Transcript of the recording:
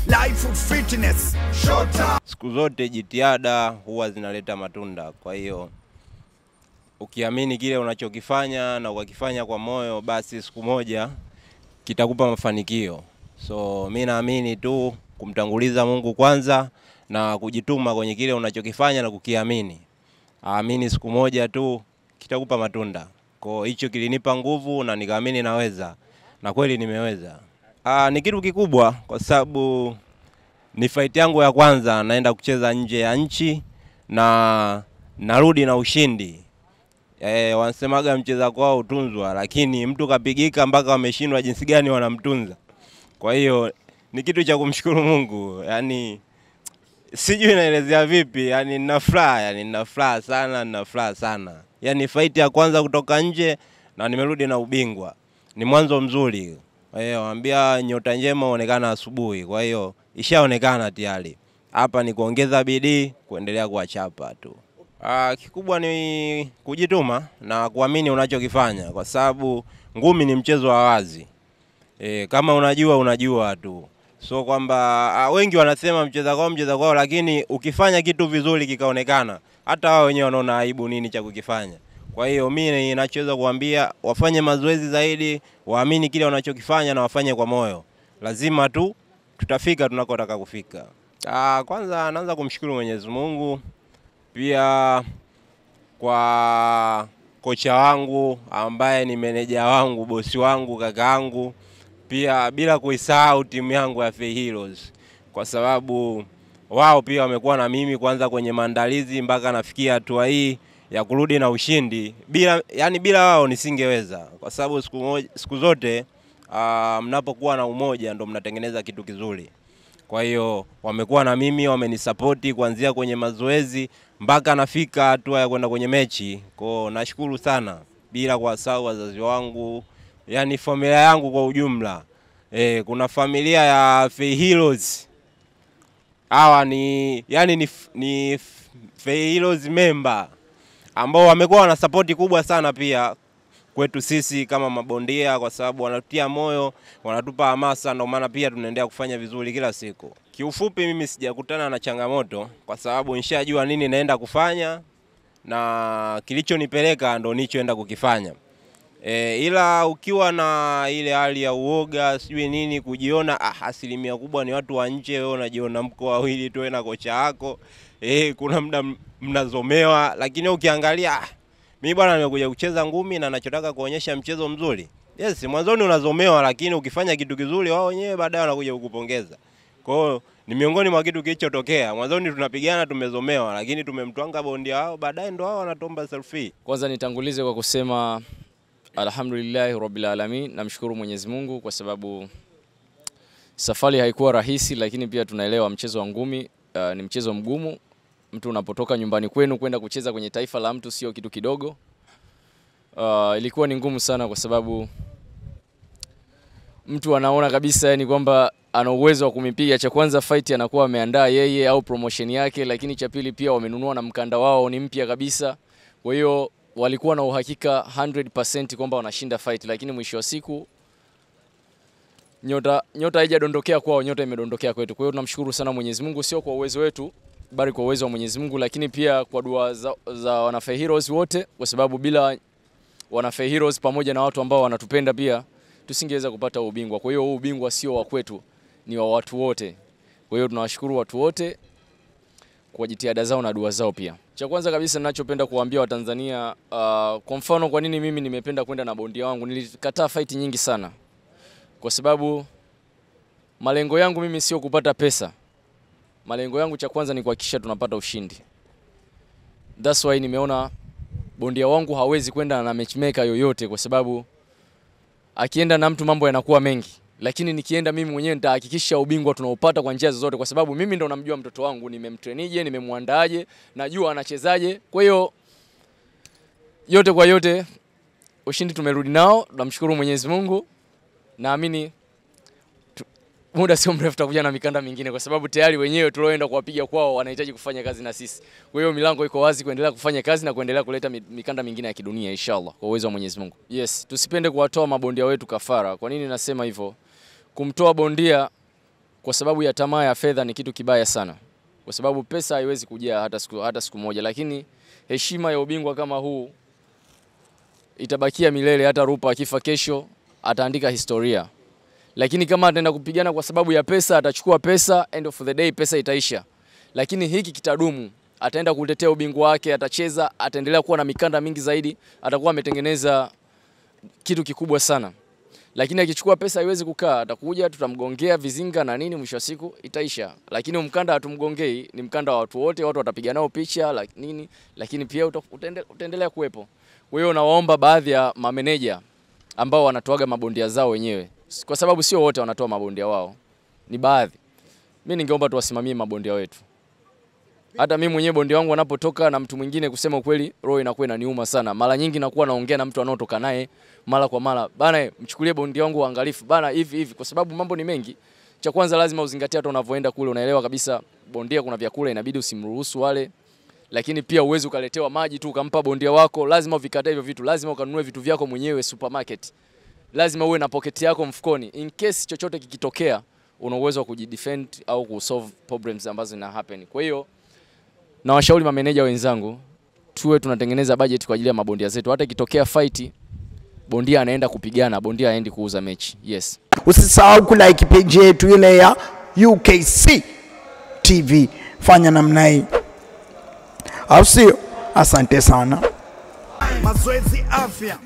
life of fitness. Showtime. Siku zote jitihada huwa zinaleta matunda. Kwa hiyo ukiamini kile unachokifanya na ukakifanya kwa moyo, basi siku moja kitakupa mafanikio. So mimi naamini tu kumtanguliza Mungu kwanza na kujituma kwenye kile unachokifanya na kukiamini. Amini siku moja tu kitakupa matunda. Kwa hicho kilinipa nguvu na nikaamini naweza. Na kweli nimeweza. Ni kitu kikubwa kwa sababu ni fight yangu ya kwanza, naenda kucheza nje ya nchi na narudi na ushindi. Wanasemaga mcheza kwao utunzwa, lakini mtu kapigika mpaka wameshindwa jinsi gani wanamtunza. Kwa hiyo ni kitu cha kumshukuru Mungu. Yaani sijui naelezea vipi, yaani nina furaha sana. Yaani fight ya kwanza kutoka nje na nimerudi na ubingwa. Ni mwanzo mzuri. Waambia nyota njema huonekana asubuhi. Kwa hiyo ishaonekana tayari. Hapa ni kuongeza bidii, kuendelea kuachapa tu. Kikubwa ni kujituma na kuamini unachokifanya kwa sababu ngumi ni mchezo wa wazi. Kama unajua tu. So kwamba wengi wanasema mcheza kwao, lakini ukifanya kitu vizuri kikaonekana, hata wao wenyewe wanaona aibu nini cha kukifanya. Kwa hiyo mimi ninachoweza kuambia wafanye mazoezi zaidi, waamini kile wanachokifanya na wafanye kwa moyo. Lazima tu tutafika tunakotaka kufika. Kwanza naanza kumshukuru Mwenyezi Mungu, pia kwa kocha wangu ambaye ni meneja wangu, bosi wangu, kakaangu, pia bila kuisahau timu yangu ya Fair Heroes, kwa sababu wao pia wamekuwa na mimi kwanza kwenye maandalizi mpaka nafikia hatua hii ya kurudi na ushindi. Bila wao nisingeweza, kwa sababu siku zote mnapokuwa na umoja ndo mnatengeneza kitu kizuri. Kwa hiyo wamekuwa na mimi, wamenisupport kuanzia kwenye mazoezi mpaka nafika hatua ya kwenda kwenye mechi. Kwa nashukuru sana, bila kuwasahau wazazi wangu, yani familia yangu kwa ujumla. Kuna familia ya Fair Heroes. Hawa ni Fair Heroes member ambao wamekuwa na support kubwa sana pia kwetu sisi kama mabondia, kwa sababu wanatutia moyo, wanatupa hamasa, ndio maana pia tunaendelea kufanya vizuri kila siku. Kiufupi mimi sijakutana na changamoto kwa sababu nishajua nini naenda kufanya na kilichonipeleka ndio nichoenda kukifanya. Ila ukiwa na ile hali ya uoga, sijui nini, kujiona asilimia kubwa ni watu wa nje, wewe unajiona mko wawili tu na kocha wako. Kuna muda mnazomewa, lakini ukiangalia mimi bwana nimekuja kucheza ngumi na ninachotaka kuonyesha mchezo mzuri. Yes, mwanzoni unazomewa, lakini ukifanya kitu kizuri wao wenyewe baadaye wanakuja kukupongeza. Kwa hiyo ni miongoni mwa kitu kilichotokea. Mwanzoni tunapigana tumezomewa, lakini tumemtwanga bondia wao, baadaye ndo wao wanatomba selfie. Kwanza nitangulize kwa kusema alhamdulillah rabbil alamin, namshukuru Mwenyezi Mungu kwa sababu safari haikuwa rahisi, lakini pia tunaelewa mchezo wa ngumi ni mchezo mgumu. Mtu unapotoka nyumbani kwenu kwenda kucheza kwenye taifa la mtu sio kitu kidogo. Ilikuwa ni ngumu sana kwa sababu mtu anaona kabisa yani kwamba ana uwezo wa kumipiga. Cha kwanza fight anakuwa ameandaa yeye au promotion yake, lakini cha pili pia wamenunua na mkanda wao ni mpya kabisa. Kwa hiyo walikuwa na uhakika 100% kwamba wanashinda fight, lakini mwisho wa siku nyota haijadondokea kwao, nyota imedondokea kwetu. Kwa hiyo tunamshukuru sana Mwenyezi Mungu, sio kwa uwezo wetu bali kwa uwezo wa Mwenyezi Mungu, lakini pia kwa dua za wana Fair Heroes wote, kwa sababu bila wana Fair Heroes pamoja na watu ambao wanatupenda pia tusingeweza kupata ubingwa. Kwa hiyo huu ubingwa sio wa kwetu, ni wa watu wote. Kwa hiyo tunawashukuru watu wote kwa jitihada zao na dua zao pia. Cha kwanza kabisa ninachopenda kuambia Watanzania, kwa mfano kwa nini mimi nimependa kwenda na bondia wangu, nilikataa fight nyingi sana. Kwa sababu malengo yangu mimi sio kupata pesa. Malengo yangu cha kwanza ni kuhakikisha tunapata ushindi. That's why nimeona bondia wangu hawezi kwenda na matchmaker yoyote, kwa sababu akienda na mtu mambo yanakuwa mengi. Lakini nikienda mimi mwenyewe nitahakikisha ubingwa tunaupata kwa njia zozote, kwa sababu mimi ndo namjua mtoto wangu, nimemtrainije, nimemwandaaje, najua anachezaje. Kwa hiyo yote kwa yote ushindi tumerudi nao, tunamshukuru Mwenyezi Mungu. Naamini muda sio mrefu tutakuja na mikanda mingine, kwa sababu tayari wenyewe tulioenda kuwapiga kwao wanahitaji kufanya kazi na sisi. Kwa hiyo milango iko wazi kuendelea kufanya kazi na kuendelea kuleta mikanda mingine ya kidunia inshallah kwa uwezo wa Mwenyezi Mungu. Yes, tusipende kuwatoa mabondia wetu kafara. Kwa nini nasema hivyo? Kumtoa bondia kwa sababu ya tamaa ya fedha ni kitu kibaya sana. Kwa sababu pesa haiwezi kujia hata siku moja, lakini heshima ya ubingwa kama huu itabakia milele. Hata Rupa akifa kesho ataandika historia. Lakini kama ataenda kupigana kwa sababu ya pesa, atachukua pesa, end of the day pesa itaisha. Lakini hiki kitadumu, ataenda kutetea ubingwa wake, atacheza, ataendelea kuwa na mikanda mingi zaidi, atakuwa ametengeneza kitu kikubwa sana. Lakini akichukua pesa haiwezi kukaa, atakuja tutamgongea vizinga na nini, mwisho wa siku itaisha. Lakini mkanda hatumgongei, ni mkanda wa watu wote, watu watapiga nao picha nini, lakini pia utaendelea kuwepo. Kwa hiyo nawaomba baadhi ya mameneja ambao wanatoaga mabondia zao wenyewe, kwa sababu sio wote wanatoa mabondia wao, ni baadhi. Mimi ningeomba tuwasimamie mabondia wetu. Hata mimi mwenyewe bondia wangu anapotoka na mtu mwingine, kusema ukweli roho inakuwa inaniuma sana. Mara nyingi nakuwa naongea na mtu anaotoka naye mara kwa mara, bana mchukulie bondia wangu uangalifu bana hivi, kwa sababu mambo ni mengi. Cha kwanza lazima uzingatie hata unavoenda kule, unaelewa kabisa bondia kuna vyakula inabidi usimruhusu wale. Lakini pia uwezi ukaletewa maji tu ukampa bondia wako, lazima uvikatae hivyo vitu, lazima ukanunue vitu vyako mwenyewe supermarket. Lazima uwe na pocket yako mfukoni, in case chochote kikitokea una uwezo wa kujidefend au kusolve problems ambazo zina happen. Kwa hiyo na washauri mameneja wenzangu, tuwe tunatengeneza budget kwa ajili ya mabondia zetu. Hata ikitokea fight, bondia anaenda kupigana, bondia haendi kuuza mechi. Yes. Usisahau kulike page yetu ile ya UKC TV. Fanya namna hii. Au sio? Asante sana. Mazoezi afya.